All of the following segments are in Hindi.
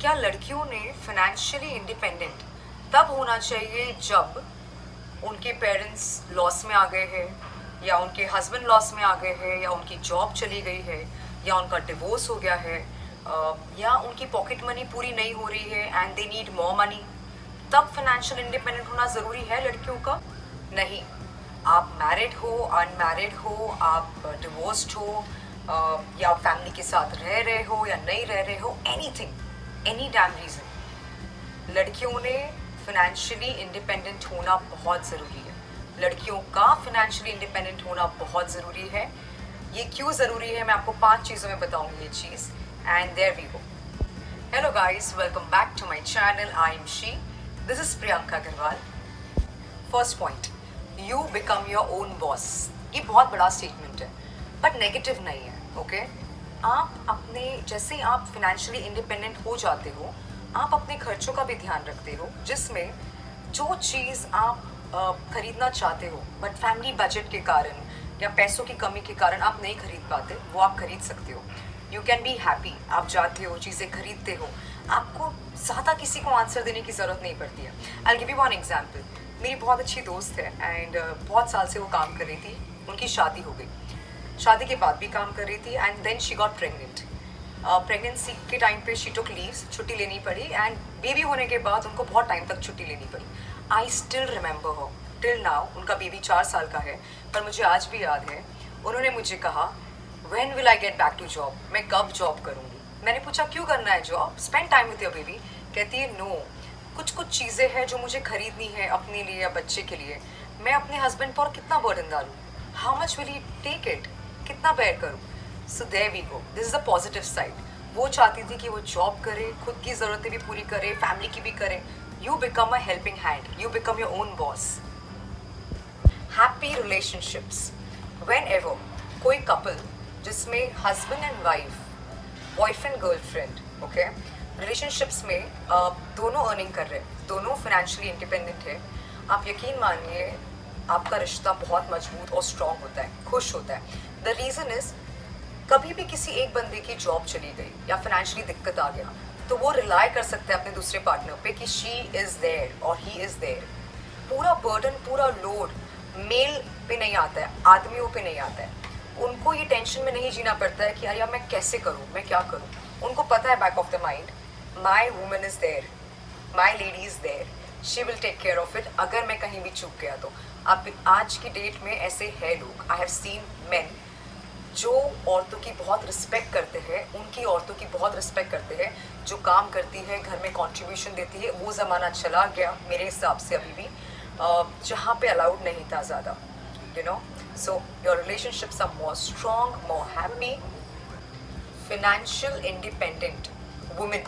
क्या लड़कियों ने फाइनेंशियली इंडिपेंडेंट तब होना चाहिए जब उनके पेरेंट्स लॉस में आ गए हैं, या उनके हस्बैंड लॉस में आ गए हैं, या उनकी जॉब चली गई है, या उनका डिवोर्स हो गया है, या उनकी पॉकेट मनी पूरी नहीं हो रही है and they need more money, तब फाइनेंशियल इंडिपेंडेंट होना ज़रूरी है लड़कियों का? नहीं। आप मैरिड हो, अनमैरिड हो, आप डिवोर्स्ड हो, या फैमिली के साथ रह रहे हो या नहीं रह रहे हो, एनीथिंग, एनी डैम रीज़न, लड़कियों ने फाइनेंशियली इंडिपेंडेंट होना बहुत ज़रूरी है। लड़कियों का फाइनेंशियली इंडिपेंडेंट होना बहुत ज़रूरी है। ये क्यों ज़रूरी है, मैं आपको 5 चीज़ों में बताऊंगी ये चीज़, and there we go. Hello guys, welcome back to my channel. I am she, this is Priyanka Agarwal. First point, you become your own boss. ये बहुत बड़ा स्टेटमेंट है बट नेगेटिव नहीं है, ओके? आप अपने, जैसे आप फाइनेंशियली इंडिपेंडेंट हो जाते हो, आप अपने खर्चों का भी ध्यान रखते हो, जिसमें जो चीज़ आप खरीदना चाहते हो बट फैमिली बजट के कारण या पैसों की कमी के कारण आप नहीं खरीद पाते, वो आप खरीद सकते हो। You can be happy. आप जाते हो, चीज़ें खरीदते हो, आपको ज़्यादा किसी को आंसर देने की ज़रूरत नहीं पड़ती है। I give you one example. मेरी बहुत अच्छी दोस्त है एंड बहुत साल से वो काम कर रही थी, उनकी शादी हो गई, शादी के बाद भी काम कर रही थी and then she got pregnant. Pregnancy के टाइम पे शी टुक लीव्स, छुट्टी लेनी पड़ी, एंड बेबी होने के बाद उनको बहुत टाइम तक छुट्टी लेनी पड़ी। आई स्टिल रिमेंबर हो टिल नाउ। उनका बेबी 4 साल का है, पर मुझे आज भी याद है उन्होंने मुझे कहा, when will I get back to job? मैं कब जॉब करूँगी? मैंने पूछा क्यों करना है job? Spend time with your baby. कहती है नो, कुछ चीज़ें हैं जो मुझे खरीदनी है अपने लिए या बच्चे के लिए, मैं अपने हस्बैंड पर कितना बर्डन डालूँ? How much will he take it? कितना बेयर करूँ? So there we go, this is the positive side. वो चाहती थी कि वो जॉब करे, खुद की ज़रूरतें भी पूरी करे, फैमिली की भी करे। You become a helping hand, you become your own boss. Happy relationships, when ever कोई कपल जिसमें husband and wife, boyfriend girlfriend, okay, relationships में दोनों अर्निंग कर रहे हैं, दोनों फाइनेंशियली इंडिपेंडेंट है, आप यकीन मानिए आपका रिश्ता बहुत मजबूत और स्ट्रॉन्ग होता है, खुश होता है। द रीज़न इज़, कभी भी किसी एक बंदे की जॉब चली गई या फाइनेंशियली दिक्कत आ गया, तो वो रिलाई कर सकते हैं अपने दूसरे पार्टनर पे कि शी इज़ देयर और ही इज़ देयर। पूरा बर्डन, पूरा लोड मेल पे नहीं आता है, आदमियों पे नहीं आता है। उनको ये टेंशन में नहीं जीना पड़ता है कि यार मैं कैसे करूँ, मैं क्या करूँ। उनको पता है back of the mind, my woman is there, my lady is there, she will take care of it. अगर मैं कहीं भी चूक गया तो अब आज की डेट में ऐसे है लोग, आई हैव सीन मेन जो औरतों की बहुत रिस्पेक्ट करते हैं, उनकी औरतों की बहुत रिस्पेक्ट करते हैं, जो काम करती है, घर में कंट्रीब्यूशन देती है। वो ज़माना चला गया मेरे हिसाब से अभी भी, जहाँ पे अलाउड नहीं था ज़्यादा, you know. So your relationships are more strong, more happy. Financial independent women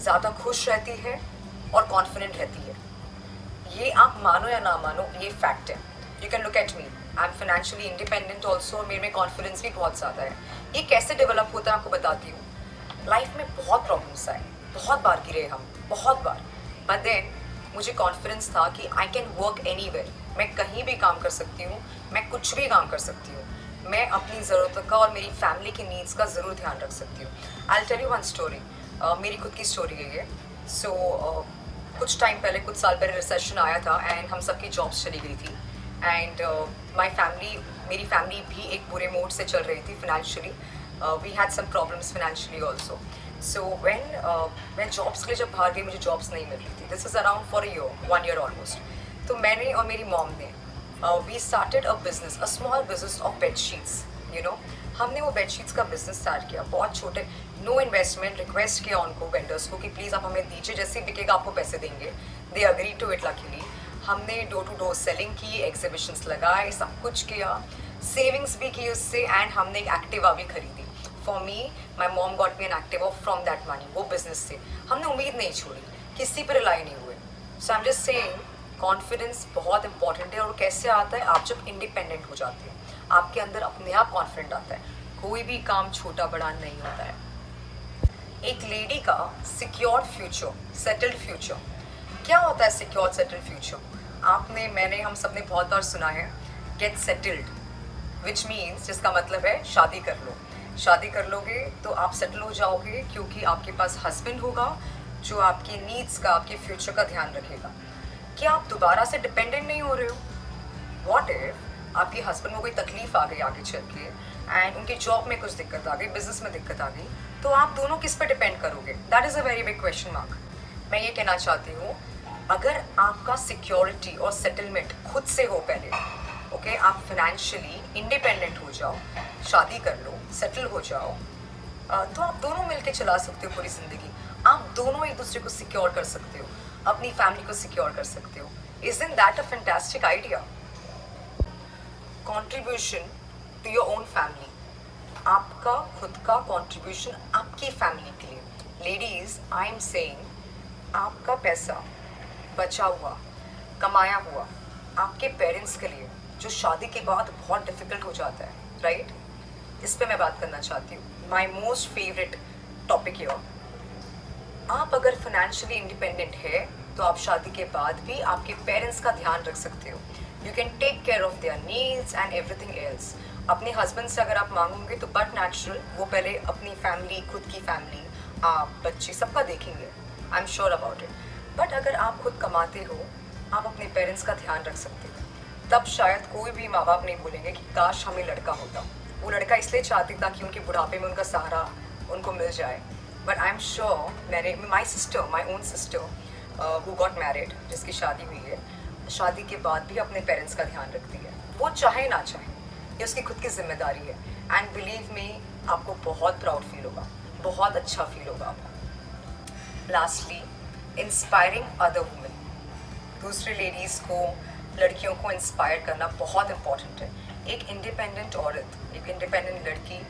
ज़्यादा खुश रहती है और कॉन्फिडेंट रहती है। ये आप मानो या ना मानो, ये फैक्ट है। You can look at me, I am financially independent also, और मेरे में कॉन्फिडेंस भी बहुत ज़्यादा है। ये कैसे डेवलप होता है आपको बताती हूँ। लाइफ में बहुत प्रॉब्लम्स आए, बहुत बार गिरे हम, बहुत बार, बट देन मुझे कॉन्फिडेंस था कि आई कैन वर्क एनीवेयर, मैं कहीं भी काम कर सकती हूँ, मैं कुछ भी काम कर सकती हूँ, मैं अपनी ज़रूरतों का और मेरी फैमिली की नीड्स का ज़रूर ध्यान रख सकती हूँ। I will tell you one story, मेरी खुद की स्टोरी है ये। सो कुछ टाइम पहले, कुछ साल पहले रिसेशन आया था एंड हम सबकी जॉब्स चली गई थी, एंड माई फैमिली, मेरी फैमिली भी एक बुरे मोड से चल रही थी financially. We had some problems financially also. So when मैं जॉब्स के लिए जब बाहर गई, मुझे जॉब्स नहीं मिल रही थी। This is around for a year, 1 year almost. तो मैंने और मेरी मॉम ने we started a business, a small business of bedsheets, you know. हमने वो बेडशीट्स का बिजनेस स्टार्ट किया, बहुत छोटे, नो इन्वेस्टमेंट। रिक्वेस्ट किया उनको, वेंडर्स को, कि प्लीज़ आप हमें दीजिए, जैसे बिकेगा आपको पैसे देंगे। They agree to it luckily. हमने डोर टू डोर सेलिंग की, एग्जीबिशंस लगाए, सब कुछ किया, सेविंग्स भी की उससे, एंड हमने एक एक्टिवा भी खरीदी। For me, my mom got me an Activa from that money, वो बिजनेस से। हमने उम्मीद नहीं छोड़ी, किसी पर रिलाई नहीं हुए। So I am just saying, confidence बहुत इंपॉर्टेंट है। और कैसे आता है? आप जब इंडिपेंडेंट हो जाते हैं, आपके अंदर अपने आप कॉन्फिडेंट आता है, कोई भी काम छोटा बड़ा नहीं होता है। एक लेडी का सिक्योर्ड फ्यूचर, सेटल्ड फ्यूचर, क्या होता है सिक्योर्ड सेटल्ड फ्यूचर? आपने, मैंने, हम सब ने बहुत बार सुना है, गेट सेटल्ड, विच मीन्स, जिसका मतलब है शादी कर लो। शादी कर लोगे तो आप सेटल हो जाओगे, क्योंकि आपके पास हस्बैंड होगा जो आपकी नीड्स का, आपके फ्यूचर का ध्यान रखेगा। क्या आप दोबारा से डिपेंडेंट नहीं हो रहे हो? व्हाट इफ आपके हस्बैंड को कोई तकलीफ आ गई आगे चल के, एंड उनके जॉब में कुछ दिक्कत आ गई, बिजनेस में दिक्कत आ गई, तो आप दोनों किस पे डिपेंड करोगे? That is a very big question mark. मैं ये कहना चाहती हूँ, अगर आपका सिक्योरिटी और सेटलमेंट खुद से हो पहले, ओके, आप फाइनेंशियली इंडिपेंडेंट हो जाओ, शादी कर लो, सेटल हो जाओ, तो आप दोनों मिलके चला सकते हो पूरी ज़िंदगी। आप दोनों एक दूसरे को सिक्योर कर सकते हो, अपनी फैमिली को सिक्योर कर सकते हो। Isn't that a fantastic idea? Contribution to your own family. आपका खुद का contribution आपकी फैमिली के लिए। Ladies, I am saying, आपका पैसा बचा हुआ, कमाया हुआ आपके पेरेंट्स के लिए, जो शादी के बाद बहुत डिफिकल्ट हो जाता है, राइट? इस पे मैं बात करना चाहती हूँ। My most favourite topic here. आप अगर फाइनेंशियली इंडिपेंडेंट है तो आप शादी के बाद भी आपके पेरेंट्स का ध्यान रख सकते हो। You can take care of their needs and everything else. अपने हस्बैंड से अगर आप मांगोगे तो बट नेचुरल वो पहले अपनी फैमिली, खुद की फैमिली, आप, बच्चे, सबका देखेंगे। I am sure about it. But अगर आप खुद कमाते हो, आप अपने पेरेंट्स का ध्यान रख सकते हो। तब शायद कोई भी माँ बाप नहीं बोलेंगे कि काश हमें लड़का होता। वो लड़का इसलिए चाहती ताकि उनके बुढ़ापे में उनका सहारा उनको मिल जाए। बट आई एम श्योर, मैंने my own sister who got married, जिसकी शादी हुई है, शादी के बाद भी अपने पेरेंट्स का ध्यान रखती है। वो चाहे ना चाहे, ये उसकी खुद की जिम्मेदारी है। एंड बिलीव मी, आपको बहुत प्राउड फील होगा, बहुत अच्छा फील होगा आपको। Lastly, inspiring other women. दूसरे लेडीज़ को, लड़कियों को इंस्पायर करना बहुत इम्पॉर्टेंट है। एक इंडिपेंडेंट औरत, एक इंडिपेंडेंट लड़की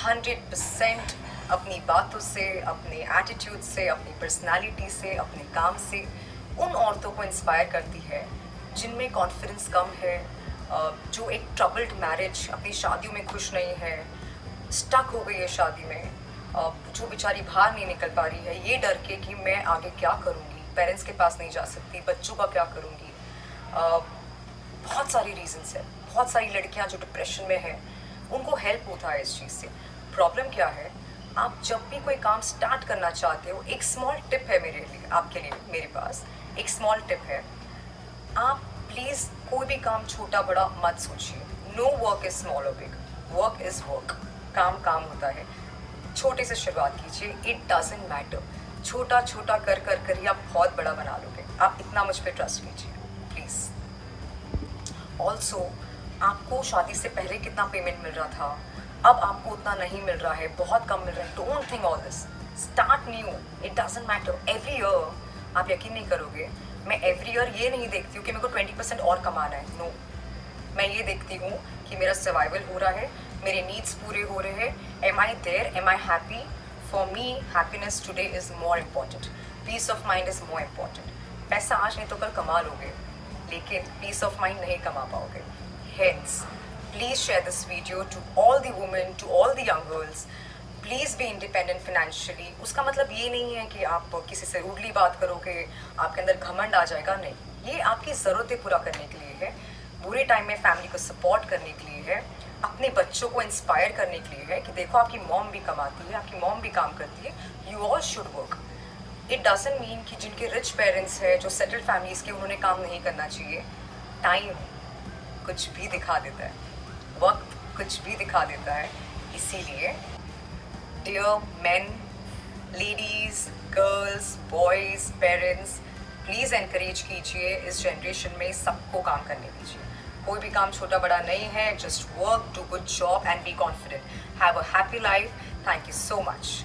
100% अपनी बातों से, अपने एटीट्यूड से, अपनी पर्सनालिटी से, अपने काम से उन औरतों को इंस्पायर करती है जिनमें कॉन्फिडेंस कम है, जो एक ट्रबल्ड मैरिज, अपनी शादियों में खुश नहीं है, स्टक हो गई है शादी में, जो बेचारी बाहर नहीं निकल पा रही है ये डर के कि मैं आगे क्या करूँगी, पेरेंट्स के पास नहीं जा सकती, बच्चों का क्या करूँगी। बहुत सारी रीजंस है। बहुत सारी लड़कियां जो डिप्रेशन में है, उनको हेल्प होता है इस चीज़ से। प्रॉब्लम क्या है, आप जब भी कोई काम स्टार्ट करना चाहते हो, एक स्मॉल टिप है मेरे लिए, आपके लिए, मेरे पास एक स्मॉल टिप है। आप प्लीज़ कोई भी काम छोटा बड़ा मत सोचिए। नो वर्क इज़ स्मॉल और बिग, वर्क इज़ वर्क। काम काम होता है। छोटे से शुरुआत कीजिए, इट डजंट मैटर। छोटा छोटा कर कर कर ही आप बहुत बड़ा बना लोगे। आप इतना मुझ पर ट्रस्ट कीजिए प्लीज़। ऑल्सो, आपको शादी से पहले कितना पेमेंट मिल रहा था, अब आपको उतना नहीं मिल रहा है, बहुत कम मिल रहा है। Don't think all this, start new, it doesn't matter. Every year, आप यकीन नहीं करोगे, मैं एवरी ईयर ये नहीं देखती हूँ कि मेरे को 20% और कमाना है। नो, मैं ये देखती हूँ कि मेरा सर्वाइवल हो रहा है, मेरे नीड्स पूरे हो रहे हैं। Am I there, am I happy? For me happiness today is more important, peace of mind is more important. पैसा आज नहीं तो कल कमा लोगे, लेकिन पीस ऑफ माइंड नहीं कमा पाओगे। Hence, please share this video to all the women, to all the young girls. Please be independent financially. उसका मतलब ये नहीं है कि आप किसी से रूडली बात करोगे, आपके अंदर घमंड आ जाएगा, नहीं। ये आपकी ज़रूरतें पूरा करने के लिए है, बुरे टाइम में फैमिली को सपोर्ट करने के लिए है, अपने बच्चों को इंस्पायर करने के लिए है कि देखो आपकी मॉम भी कमाती है, आपकी मॉम भी काम करती है, you all should work. It doesn't mean कि जिनके रिच पेरेंट्स हैं, जो सेटल्ड फैमिलीज़ के, उन्होंने काम नहीं करना चाहिए। टाइम कुछ भी दिखा देता है, वक्त कुछ भी दिखा देता है। इसीलिए dear men, ladies, girls, boys, parents, please encourage कीजिए, इस जनरेशन में सबको काम करने दीजिए। कोई भी काम छोटा बड़ा नहीं है। Just work, do good job and be confident. Have a happy life. Thank you so much.